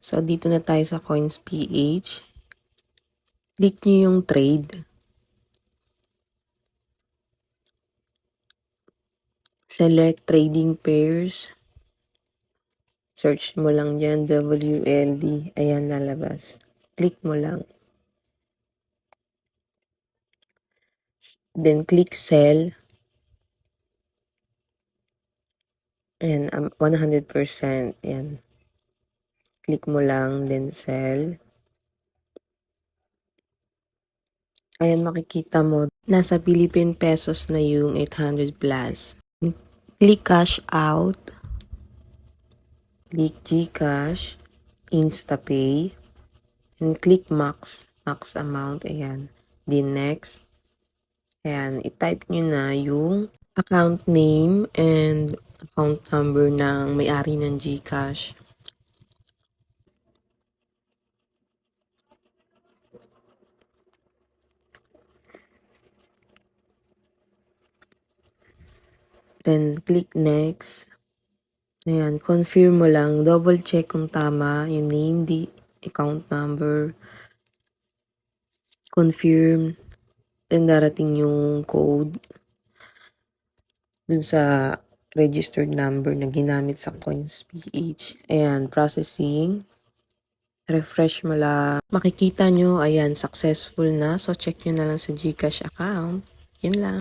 So, dito na tayo sa Coins.ph. Click nyo yung trade. Select trading pairs. Search mo lang dyan, WLD. Ayan, lalabas. Click mo lang. Then, click sell. Ayan, 100%. Ayan. Click mo lang, then sell. Ayan, makikita mo, nasa Philippine pesos na yung 800 plus. Click cash out. Click GCash, InstaPay, and click max amount. Ayan. Then next. Ayan, i-type nyo na yung account name and account number ng may-ari ng GCash. Then, click next. Ayan, confirm mo lang. Double check kung tama yung name, account number. Confirm. Then, darating yung code dun sa registered number na ginamit sa Coins.ph. Ayan, processing. Refresh mo lang. Makikita nyo, ayan, successful na. So, check nyo na lang sa GCash account. Yun lang.